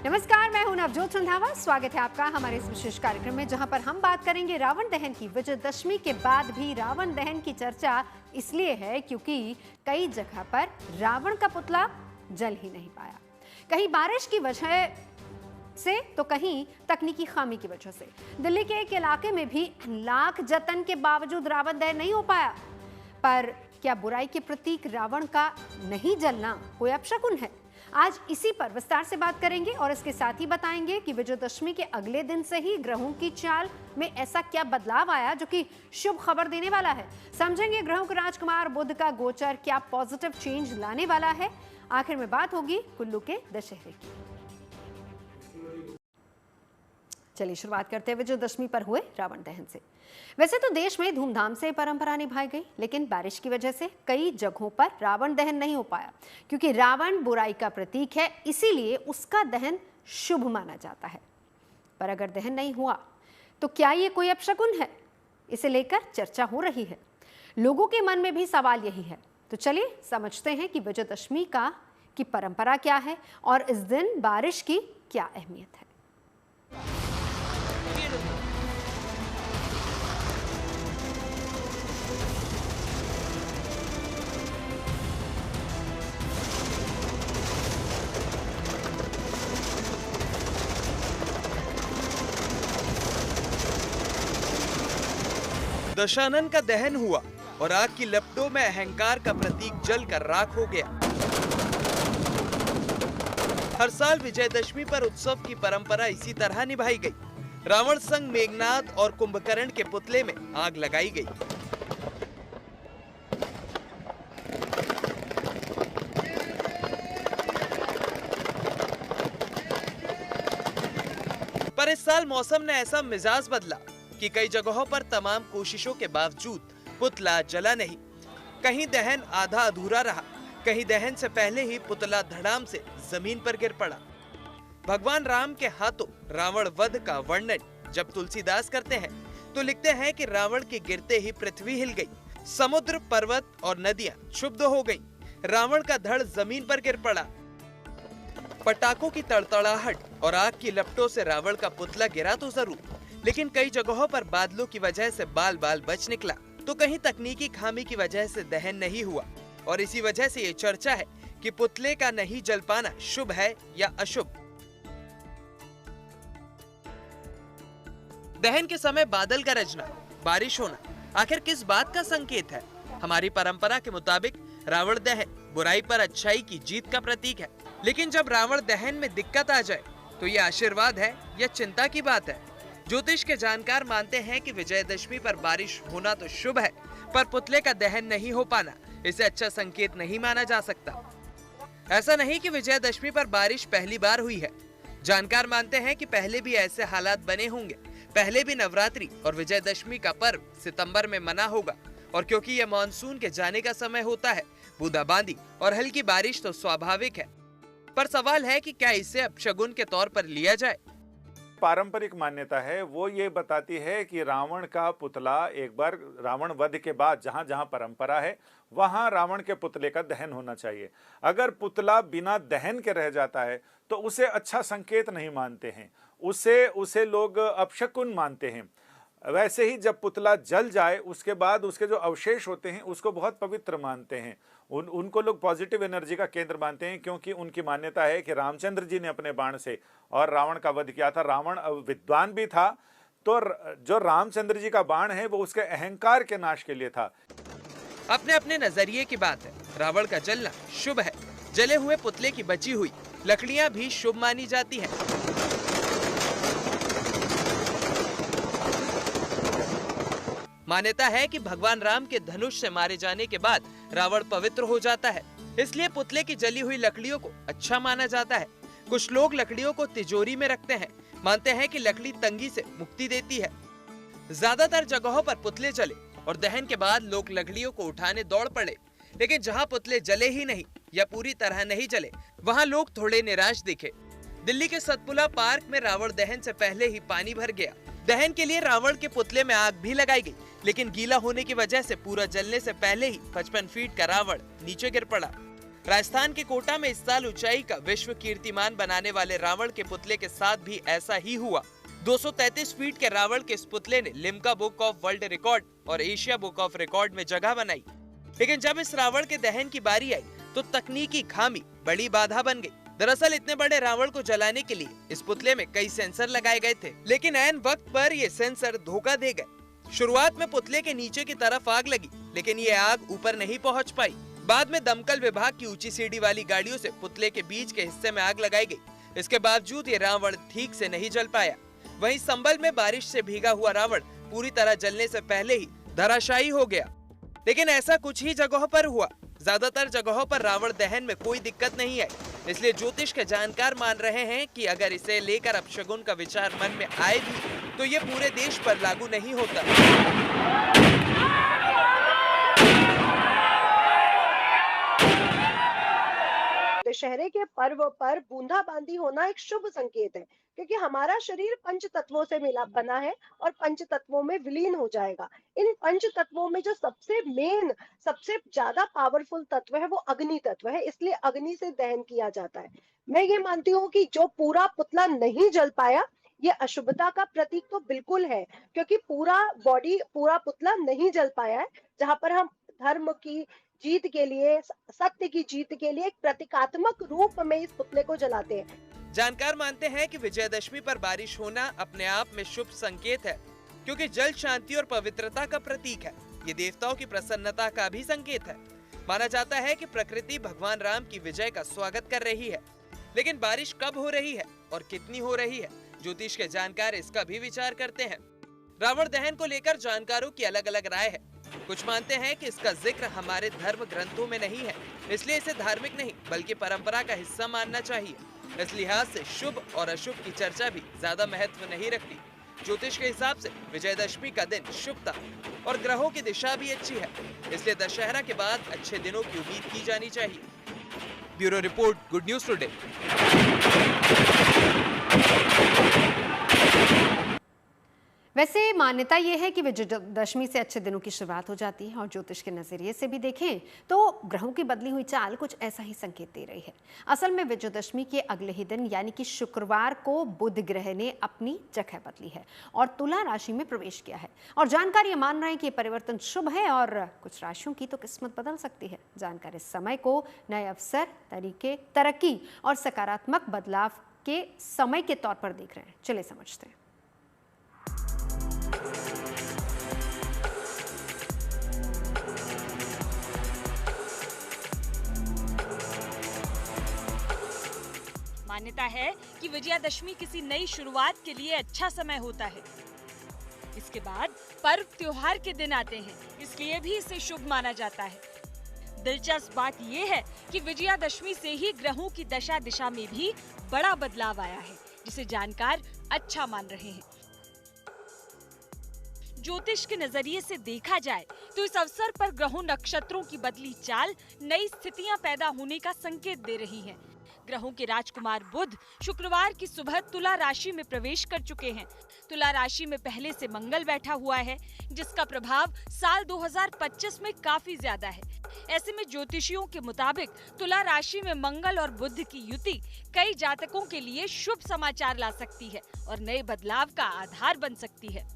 नमस्कार, मैं हूं नवजोत रंधावा। स्वागत है आपका हमारे इस विशेष कार्यक्रम में, जहां पर हम बात करेंगे रावण दहन की। विजयदशमी के बाद भी रावण दहन की चर्चा इसलिए है क्योंकि कई जगह पर रावण का पुतला जल ही नहीं पाया। कहीं बारिश की वजह से तो कहीं तकनीकी खामी की वजह से। दिल्ली के एक इलाके में भी लाख जतन के बावजूद रावण दहन नहीं हो पाया। पर क्या बुराई के प्रतीक रावण का नहीं जलना कोई अपशकुन है? आज इसी पर विस्तार से बात करेंगे और इसके साथ ही बताएंगे कि विजयदशमी के अगले दिन से ही ग्रहों की चाल में ऐसा क्या बदलाव आया जो कि शुभ खबर देने वाला है। समझेंगे ग्रहों के राजकुमार बुध का गोचर क्या पॉजिटिव चेंज लाने वाला है। आखिर में बात होगी कुल्लू के दशहरे की। चलिए शुरुआत करते हैं विजयदशमी पर हुए रावण दहन से। वैसे तो देश में धूमधाम से परंपरा निभाई गई, लेकिन बारिश की वजह से कई जगहों पर रावण दहन नहीं हो पाया। क्योंकि रावण बुराई का प्रतीक है, इसीलिए उसका दहन शुभ माना जाता है। पर अगर दहन नहीं हुआ तो क्या ये कोई अपशकुन है? इसे लेकर चर्चा हो रही है। लोगों के मन में भी सवाल यही है। तो चलिए समझते हैं कि विजयदशमी की परंपरा क्या है और इस दिन बारिश की क्या अहमियत है। दशानन का दहन हुआ और आग की लपटों में अहंकार का प्रतीक जलकर राख हो गया। हर साल विजयदशमी पर उत्सव की परंपरा इसी तरह निभाई गई। रावण संग मेघनाद और कुंभकर्ण के पुतले में आग लगाई गई। पर इस साल मौसम ने ऐसा मिजाज बदला कि कई जगहों पर तमाम कोशिशों के बावजूद पुतला जला नहीं। कहीं दहन आधा अधूरा रहा, कहीं दहन से पहले ही पुतला धड़ाम से जमीन पर गिर पड़ा। भगवान राम के हाथों रावण वध का वर्णन जब तुलसीदास करते हैं तो लिखते हैं कि रावण के गिरते ही पृथ्वी हिल गई, समुद्र, पर्वत और नदियां क्षुब्ध हो गईं। रावण का धड़ जमीन पर गिर पड़ा। पटाखों की तड़तड़ाहट और आग की लपटों से रावण का पुतला गिरा तो जरूर, लेकिन कई जगहों पर बादलों की वजह से बाल बाल बच निकला, तो कहीं तकनीकी खामी की वजह से दहन नहीं हुआ। और इसी वजह से ये चर्चा है कि पुतले का नहीं जल पाना शुभ है या अशुभ। दहन के समय बादल गरजना, बारिश होना आखिर किस बात का संकेत है? हमारी परंपरा के मुताबिक रावण दहन बुराई पर अच्छाई की जीत का प्रतीक है। लेकिन जब रावण दहन में दिक्कत आ जाए तो ये आशीर्वाद है या चिंता की बात है? ज्योतिष के जानकार मानते हैं कि विजयदशमी पर बारिश होना तो शुभ है, पर पुतले का दहन नहीं हो पाना इसे अच्छा संकेत नहीं माना जा सकता। ऐसा नहीं कि विजयदशमी पर बारिश पहली बार हुई है। जानकार मानते हैं कि पहले भी ऐसे हालात बने होंगे। पहले भी नवरात्रि और विजयदशमी का पर्व सितंबर में मना होगा, और क्योंकि यह मानसून के जाने का समय होता है, बूंदाबांदी और हल्की बारिश तो स्वाभाविक है। पर सवाल है कि क्या इसे अपशगुन के तौर पर लिया जाए? पारंपरिक मान्यता है वो ये बताती है कि रावण का पुतला एक बार रावण वध के बाद जहां जहां परंपरा है वहां रावण के पुतले का दहन होना चाहिए। अगर पुतला बिना दहन के रह जाता है तो उसे अच्छा संकेत नहीं मानते हैं, उसे लोग अपशकुन मानते हैं। वैसे ही जब पुतला जल जाए उसके बाद उसके जो अवशेष होते हैं उसको बहुत पवित्र मानते हैं। उनको लोग पॉजिटिव एनर्जी का केंद्र मानते हैं, क्योंकि उनकी मान्यता है कि रामचंद्र जी ने अपने बाण से और रावण का वध किया था। रावण विद्वान भी था, तो जो रामचंद्र जी का बाण है वो उसके अहंकार के नाश के लिए था। अपने अपने नजरिए की बात है। रावण का जलना शुभ है। जले हुए पुतले की बची हुई लकड़ियां भी शुभ मानी जाती हैं। मान्यता है कि भगवान राम के धनुष से मारे जाने के बाद रावण पवित्र हो जाता है, इसलिए पुतले की जली हुई लकड़ियों को अच्छा माना जाता है। कुछ लोग लकड़ियों को तिजोरी में रखते हैं, मानते हैं कि लकड़ी तंगी से मुक्ति देती है। ज्यादातर जगहों पर पुतले जले और दहन के बाद लोग लकड़ियों को उठाने दौड़ पड़े, लेकिन जहां पुतले जले ही नहीं या पूरी तरह नहीं जले वहां लोग थोड़े निराश दिखे। दिल्ली के सतपुड़ा पार्क में रावण दहन से पहले ही पानी भर गया। दहन के लिए रावण के पुतले में आग भी लगाई गई, लेकिन गीला होने की वजह से पूरा जलने से पहले ही 55 फीट का रावण नीचे गिर पड़ा। राजस्थान के कोटा में इस साल ऊंचाई का विश्व कीर्तिमान बनाने वाले रावण के पुतले के साथ भी ऐसा ही हुआ। 233 फीट के रावण के इस पुतले ने Limca book of world record और एशिया बुक ऑफ रिकॉर्ड में जगह बनाई। लेकिन जब इस रावण के दहन की बारी आई तो तकनीकी खामी बड़ी बाधा बन गई। दरअसल इतने बड़े रावण को जलाने के लिए इस पुतले में कई सेंसर लगाए गए थे, लेकिन ऐन वक्त पर ये सेंसर धोखा दे गए। शुरुआत में पुतले के नीचे की तरफ आग लगी, लेकिन ये आग ऊपर नहीं पहुंच पाई। बाद में दमकल विभाग की ऊंची सीढ़ी वाली गाड़ियों से पुतले के बीच के हिस्से में आग लगाई गई। इसके बावजूद ये रावण ठीक से नहीं जल पाया। वहीं संभल में बारिश से भीगा हुआ रावण पूरी तरह जलने से पहले ही धराशायी हो गया। लेकिन ऐसा कुछ ही जगहों पर हुआ। ज्यादातर जगहों पर रावण दहन में कोई दिक्कत नहीं है। इसलिए ज्योतिष के जानकार मान रहे हैं कि अगर इसे लेकर अपशगुन का विचार मन में आए भी तो ये पूरे देश पर लागू नहीं होता। दशहरे के पर्व पर बूंदाबांदी होना एक शुभ संकेत है, क्योंकि हमारा शरीर पंच तत्वों से मिला बना है और पंच तत्वों में विलीन हो जाएगा। इन पंच तत्वों में जो सबसे ज्यादा पावरफुल तत्व है वो अग्नि तत्व है, इसलिए अग्नि से दहन किया जाता है। मैं ये मानती हूँ कि जो पूरा पुतला नहीं जल पाया ये अशुभता का प्रतीक तो बिल्कुल है, क्योंकि पूरा पुतला नहीं जल पाया है। जहां पर हम धर्म की जीत के लिए, सत्य की जीत के लिए एक प्रतीकात्मक रूप में इस पुतले को जलाते हैं। जानकार मानते हैं कि विजयदशमी पर बारिश होना अपने आप में शुभ संकेत है, क्योंकि जल शांति और पवित्रता का प्रतीक है। ये देवताओं की प्रसन्नता का भी संकेत है। माना जाता है कि प्रकृति भगवान राम की विजय का स्वागत कर रही है। लेकिन बारिश कब हो रही है और कितनी हो रही है, ज्योतिष के जानकार इसका भी विचार करते हैं। रावण दहन को लेकर जानकारों की अलग अलग राय है। कुछ मानते हैं कि इसका जिक्र हमारे धर्म ग्रंथों में नहीं है, इसलिए इसे धार्मिक नहीं बल्कि परंपरा का हिस्सा मानना चाहिए। इस लिहाज से शुभ और अशुभ की चर्चा भी ज्यादा महत्व नहीं रखती। ज्योतिष के हिसाब से विजयदशमी का दिन शुभ था और ग्रहों की दिशा भी अच्छी है, इसलिए दशहरा के बाद अच्छे दिनों की उम्मीद की जानी चाहिए। Bureau report, good news today. वैसे मान्यता यह है कि विजयदशमी से अच्छे दिनों की शुरुआत हो जाती है और ज्योतिष के नजरिए से भी देखें तो ग्रहों की बदली हुई चाल कुछ ऐसा ही संकेत दे रही है। असल में विजयदशमी के अगले ही दिन यानी कि शुक्रवार को बुध ग्रह ने अपनी जगह बदली है और तुला राशि में प्रवेश किया है और जानकार ये मान रहे हैं कि परिवर्तन शुभ है और कुछ राशियों की तो किस्मत बदल सकती है। जानकार इस समय को नए अवसर, तरक्की और सकारात्मक बदलाव के समय के तौर पर देख रहे हैं। चलिए समझते हैं। मान्यता है कि विजयादशमी किसी नई शुरुआत के लिए अच्छा समय होता है। इसके बाद पर्व त्योहार के दिन आते हैं, इसलिए भी इसे शुभ माना जाता है। दिलचस्प बात यह है कि विजयादशमी से ही ग्रहों की दशा दिशा में भी बड़ा बदलाव आया है, जिसे जानकार अच्छा मान रहे हैं। ज्योतिष के नजरिए से देखा जाए तो इस अवसर पर ग्रहों नक्षत्रों की बदली चाल नई स्थितियां पैदा होने का संकेत दे रही है। ग्रहों के राजकुमार बुध शुक्रवार की सुबह तुला राशि में प्रवेश कर चुके हैं। तुला राशि में पहले से मंगल बैठा हुआ है, जिसका प्रभाव साल 2025 में काफी ज्यादा है। ऐसे में ज्योतिषियों के मुताबिक तुला राशि में मंगल और बुध की युति कई जातकों के लिए शुभ समाचार ला सकती है और नए बदलाव का आधार बन सकती है।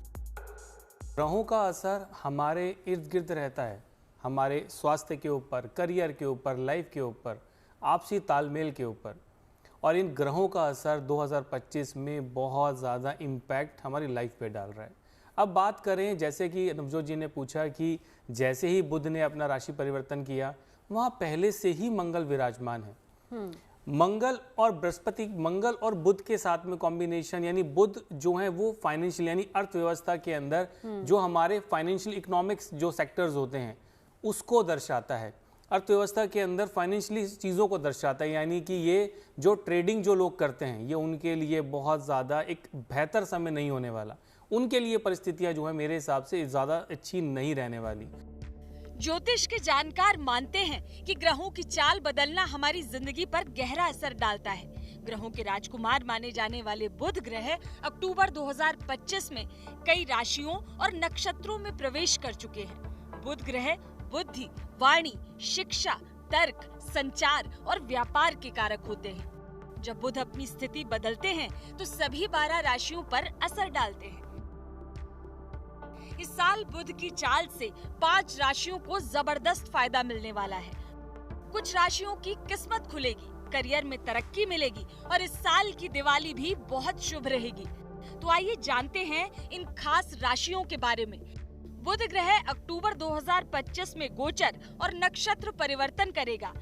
ग्रहों का असर हमारे इर्द गिर्द रहता है, हमारे स्वास्थ्य के ऊपर, करियर के ऊपर, लाइफ के ऊपर, आपसी तालमेल के ऊपर। और इन ग्रहों का असर 2025 में बहुत ज़्यादा इम्पैक्ट हमारी लाइफ पे डाल रहा है। अब बात करें, जैसे कि नवजोत जी ने पूछा कि जैसे ही बुध ने अपना राशि परिवर्तन किया, वहाँ पहले से ही मंगल विराजमान है। मंगल और बृहस्पति, मंगल और बुध के साथ में कॉम्बिनेशन, यानी बुध जो है वो फाइनेंशियल यानी अर्थव्यवस्था के अंदर जो हमारे फाइनेंशियल इकोनॉमिक्स जो सेक्टर्स होते हैं उसको दर्शाता है। अर्थव्यवस्था के अंदर फाइनेंशियली चीज़ों को दर्शाता है, यानी कि ये जो ट्रेडिंग जो लोग करते हैं ये उनके लिए बहुत ज़्यादा एक बेहतर समय नहीं होने वाला। उनके लिए परिस्थितियां जो है मेरे हिसाब से ज़्यादा अच्छी नहीं रहने वाली। ज्योतिष के जानकार मानते हैं कि ग्रहों की चाल बदलना हमारी जिंदगी पर गहरा असर डालता है। ग्रहों के राजकुमार माने जाने वाले बुध ग्रह अक्टूबर 2025 में कई राशियों और नक्षत्रों में प्रवेश कर चुके हैं। बुध ग्रह बुद्धि, वाणी, शिक्षा, तर्क, संचार और व्यापार के कारक होते हैं। जब बुध अपनी स्थिति बदलते हैं तो सभी 12 राशियों पर असर डालते हैं। इस साल बुध की चाल से 5 राशियों को जबरदस्त फायदा मिलने वाला है। कुछ राशियों की किस्मत खुलेगी, करियर में तरक्की मिलेगी और इस साल की दिवाली भी बहुत शुभ रहेगी। तो आइए जानते हैं इन खास राशियों के बारे में। बुध ग्रह अक्टूबर 2025 में गोचर और नक्षत्र परिवर्तन करेगा।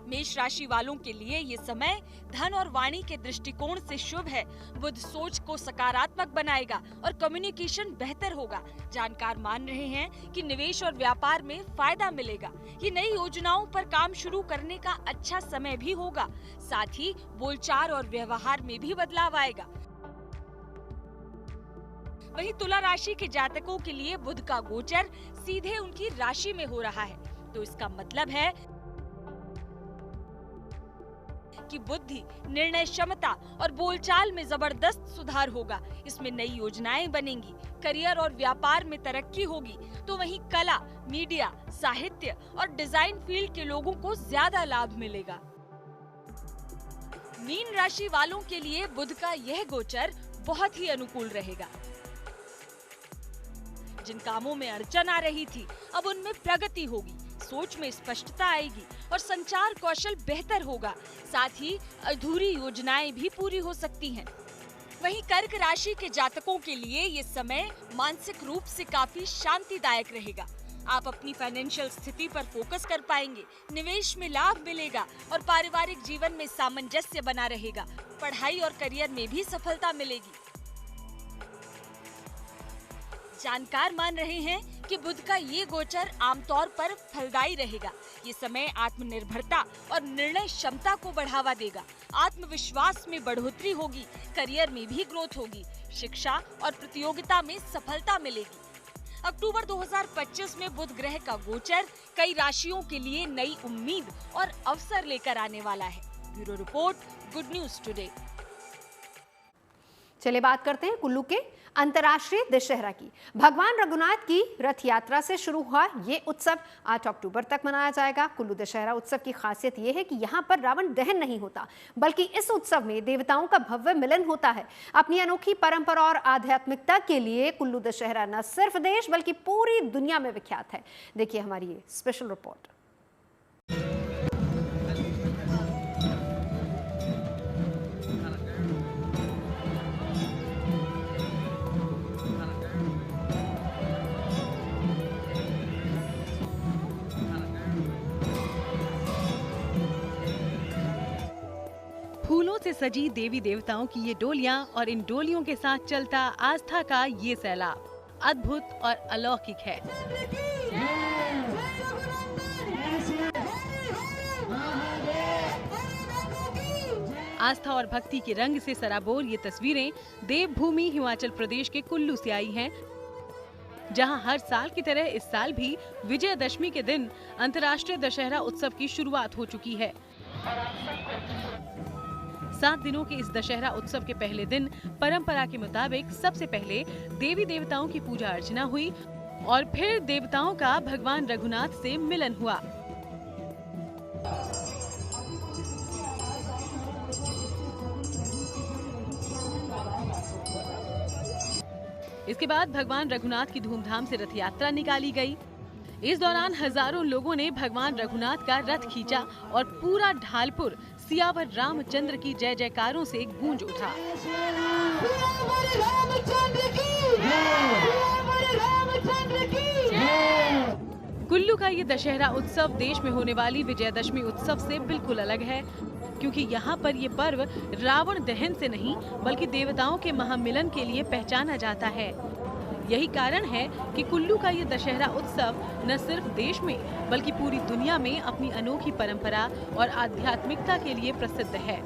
मेष राशि वालों के लिए ये समय धन और वाणी के दृष्टिकोण से शुभ है। बुध सोच को सकारात्मक बनाएगा और कम्युनिकेशन बेहतर होगा। जानकार मान रहे हैं कि निवेश और व्यापार में फायदा मिलेगा। ये नई योजनाओं पर काम शुरू करने का अच्छा समय भी होगा। साथ ही बोलचाल और व्यवहार में भी बदलाव आएगा। वहीं तुला राशि के जातकों के लिए बुध का गोचर सीधे उनकी राशि में हो रहा है, तो इसका मतलब है कि बुद्धि, निर्णय क्षमता और बोलचाल में जबरदस्त सुधार होगा। इसमें नई योजनाएं बनेंगी, करियर और व्यापार में तरक्की होगी। तो वहीं कला, मीडिया, साहित्य और डिजाइन फील्ड के लोगों को ज्यादा लाभ मिलेगा। मीन राशि वालों के लिए बुध का यह गोचर बहुत ही अनुकूल रहेगा। जिन कामों में अड़चन आ रही थी, अब उनमें प्रगति होगी, सोच में स्पष्टता आएगी और संचार कौशल बेहतर होगा। साथ ही अधूरी योजनाएं भी पूरी हो सकती हैं। वहीं कर्क राशि के जातकों के लिए ये समय मानसिक रूप से काफी शांतिदायक रहेगा। आप अपनी फाइनेंशियल स्थिति पर फोकस कर पाएंगे, निवेश में लाभ मिलेगा और पारिवारिक जीवन में सामंजस्य बना रहेगा। पढ़ाई और करियर में भी सफलता मिलेगी। जानकार मान रहे हैं कि बुध का ये गोचर आमतौर पर फलदायी रहेगा। ये समय आत्मनिर्भरता और निर्णय क्षमता को बढ़ावा देगा। आत्मविश्वास में बढ़ोतरी होगी, करियर में भी ग्रोथ होगी, शिक्षा और प्रतियोगिता में सफलता मिलेगी। अक्टूबर 2025 में बुध ग्रह का गोचर कई राशियों के लिए नई उम्मीद और अवसर लेकर आने वाला है। Bureau report, good news today. चलिए बात करते हैं कुल्लू के अंतर्राष्ट्रीय दशहरा की। भगवान रघुनाथ की रथ यात्रा से शुरू हुआ ये उत्सव 8 अक्टूबर तक मनाया जाएगा। कुल्लू दशहरा उत्सव की खासियत ये है कि यहाँ पर रावण दहन नहीं होता, बल्कि इस उत्सव में देवताओं का भव्य मिलन होता है। अपनी अनोखी परंपरा और आध्यात्मिकता के लिए कुल्लू दशहरा न सिर्फ देश बल्कि पूरी दुनिया में विख्यात है। देखिए हमारी ये स्पेशल रिपोर्ट। फूलों से सजी देवी देवताओं की ये डोलियां और इन डोलियों के साथ चलता आस्था का ये सैलाब अद्भुत और अलौकिक है। आस्था और भक्ति के रंग से सराबोर ये तस्वीरें देवभूमि हिमाचल प्रदेश के कुल्लू से आई हैं, जहां हर साल की तरह इस साल भी विजयदशमी के दिन अंतर्राष्ट्रीय दशहरा उत्सव की शुरुआत हो चुकी है। 7 दिनों के इस दशहरा उत्सव के पहले दिन परंपरा के मुताबिक सबसे पहले देवी देवताओं की पूजा अर्चना हुई और फिर देवताओं का भगवान रघुनाथ से मिलन हुआ। इसके बाद भगवान रघुनाथ की धूमधाम से रथ यात्रा निकाली गई। इस दौरान हजारों लोगों ने भगवान रघुनाथ का रथ खींचा और पूरा ढालपुर सियावर रामचंद्र की जय जयकारों से गूंज उठा। कुल्लू का ये दशहरा उत्सव देश में होने वाली विजयदशमी उत्सव से बिल्कुल अलग है, क्योंकि यहाँ पर ये पर्व रावण दहन से नहीं बल्कि देवताओं के महामिलन के लिए पहचाना जाता है। यही कारण है कि कुल्लू का ये दशहरा उत्सव न सिर्फ देश में बल्कि पूरी दुनिया में अपनी अनोखी परंपरा और आध्यात्मिकता के लिए प्रसिद्ध है।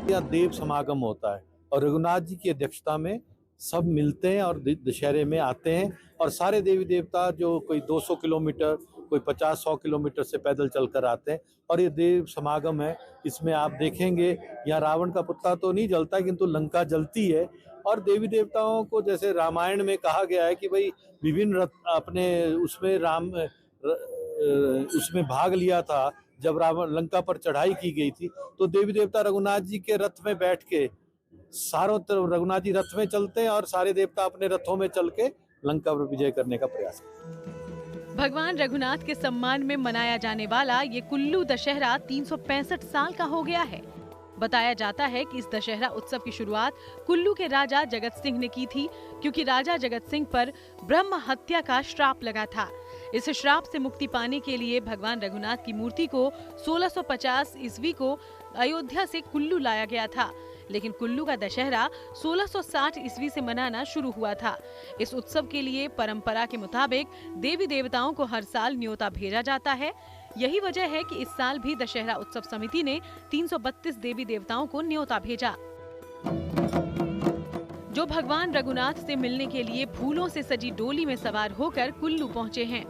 यहाँ देव समागम होता है और रघुनाथ जी की अध्यक्षता में सब मिलते हैं और दशहरे में आते हैं और सारे देवी देवता जो कोई 200 किलोमीटर कोई 50-100 किलोमीटर से पैदल चलकर आते हैं और ये देव समागम है। इसमें आप देखेंगे यहाँ रावण का पुतला तो नहीं जलता किंतु लंका जलती है और देवी देवताओं को जैसे रामायण में कहा गया है कि भाई विभिन्न रथ अपने उसमें उसमें भाग लिया था जब रावण लंका पर चढ़ाई की गई थी, तो देवी देवता रघुनाथ जी के रथ में बैठ के सारों तरफ रघुनाथ जी रथ में चलते हैं और सारे देवता अपने रथों में चल के लंका पर विजय करने का प्रयास करते हैं। भगवान रघुनाथ के सम्मान में मनाया जाने वाला ये कुल्लू दशहरा 365 साल का हो गया है। बताया जाता है कि इस दशहरा उत्सव की शुरुआत कुल्लू के राजा जगत सिंह ने की थी, क्योंकि राजा जगत सिंह पर ब्रह्म हत्या का श्राप लगा था। इस श्राप से मुक्ति पाने के लिए भगवान रघुनाथ की मूर्ति को 1650 ईस्वी को अयोध्या से कुल्लू लाया गया था, लेकिन कुल्लू का दशहरा 1660 ईस्वी से मनाना शुरू हुआ था। इस उत्सव के लिए परंपरा के मुताबिक देवी देवताओं को हर साल न्योता भेजा जाता है। यही वजह है कि इस साल भी दशहरा उत्सव समिति ने 332 देवी देवताओं को न्योता भेजा, जो भगवान रघुनाथ से मिलने के लिए फूलों से सजी डोली में सवार होकर कुल्लू पहुँचे हैं।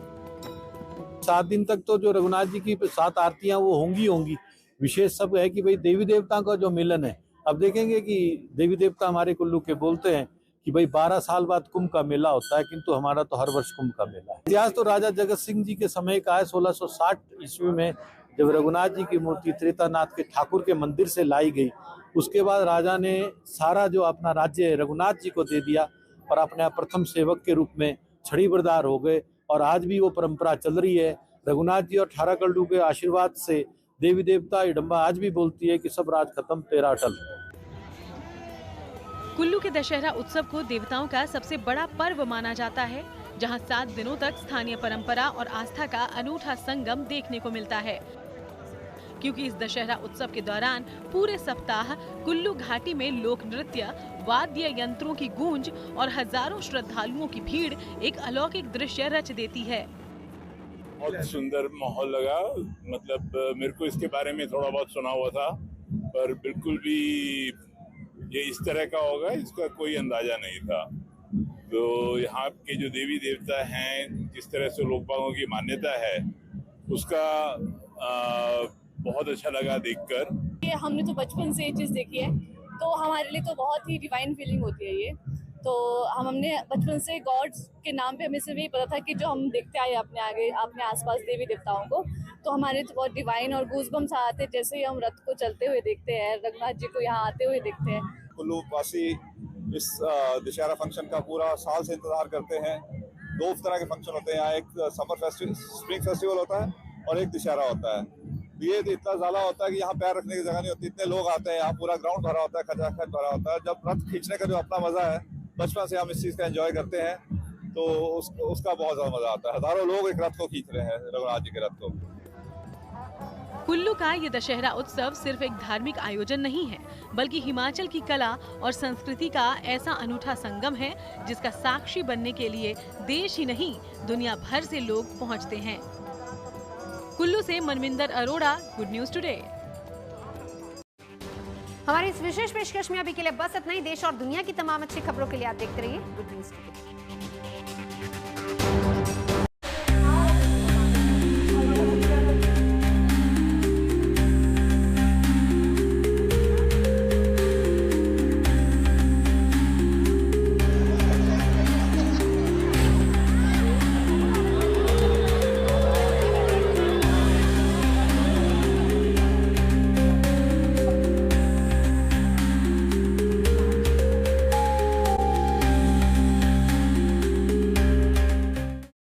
7 दिन तक तो जो रघुनाथ जी की 7 आरतियां वो होंगी। विशेष सब है कि भाई देवी देवताओं का जो मिलन है। अब देखेंगे कि देवी देवता हमारे कुल्लू के बोलते हैं कि भाई 12 साल बाद कुंभ का मेला होता है, किंतु हमारा तो हर वर्ष कुंभ का मेला है। इतिहास तो राजा जगत सिंह जी के समय का है। 1660 ईस्वी में जब रघुनाथ जी की मूर्ति त्रेतानाथ के ठाकुर के मंदिर से लाई गई, उसके बाद राजा ने सारा जो अपना राज्य रघुनाथ जी को दे दिया और अपने प्रथम सेवक के रूप में छड़ीबरदार हो गए। और आज भी वो परंपरा चल रही है। रघुनाथ जी और 18 कल्लू के आशीर्वाद से देवी देवता हिडम्बा आज भी बोलती है कि सब राज खत्म तेरा अटल। कुल्लू के दशहरा उत्सव को देवताओं का सबसे बड़ा पर्व माना जाता है, जहां 7 दिनों तक स्थानीय परंपरा और आस्था का अनूठा संगम देखने को मिलता है। क्योंकि इस दशहरा उत्सव के दौरान पूरे सप्ताह कुल्लू घाटी में लोक नृत्य, वाद्य यंत्रों की गूंज और हजारों श्रद्धालुओं की भीड़ एक अलौकिक दृश्य रच देती है। बहुत सुंदर माहौल लगा। मतलब मेरे को इसके बारे में थोड़ा बहुत सुना हुआ था, पर बिल्कुल भी ये इस तरह का होगा इसका कोई अंदाजा नहीं था। तो यहाँ के जो देवी देवता हैं, जिस तरह से लोक बागों की मान्यता है, उसका बहुत अच्छा लगा देखकर। हमने तो बचपन से ये चीज़ देखी है, तो हमारे लिए तो बहुत ही डिवाइन फीलिंग होती है ये। तो हमने बचपन से गॉड्स के नाम पे हमें सिर्फ यही पता था कि जो हम देखते आए अपने आसपास देवी देवताओं को, तो हमारे तो बहुत डिवाइन और गूज़बम्स आते जैसे ही हम रथ को चलते हुए देखते हैं, रघुनाथ जी को यहाँ आते हुए देखते हैं। कुल्लू वासी इस दशहरा फंक्शन का पूरा साल से इंतजार करते हैं। 2 तरह के फंक्शन होते हैं यहाँ, एक समर फेस्टिवल स्प्रिंग फेस्टिवल होता है और एक दशहरा होता है। ये इतना ज़्यादा होता है कि यहाँ पैर रखने की जगह नहीं होती, इतने लोग आते हैं, यहाँ पूरा ग्राउंड भरा होता है, खचाखच भरा होता है। जब रथ खींचने का जो अपना मजा है, बचपन से हम इस चीज़ का एंजॉय करते हैं, तो उसका बहुत ज़्यादा मजा आता है। हजारों लोग एक रथ को खींच रहे हैं, रघुनाथ जी के रथ को। कुल्लू का ये दशहरा उत्सव सिर्फ एक धार्मिक आयोजन नहीं है, बल्कि हिमाचल की कला और संस्कृति का ऐसा अनूठा संगम है, जिसका साक्षी बनने के लिए देश ही नहीं दुनिया भर से लोग पहुंचते हैं। कुल्लू से Manvinder Arora, good news today. हमारी इस विशेष पेशकश में अभी के लिए बस इतना ही। देश और दुनिया की तमाम अच्छी खबरों के लिए आप देखते रहिए गुड न्यूज टुडे।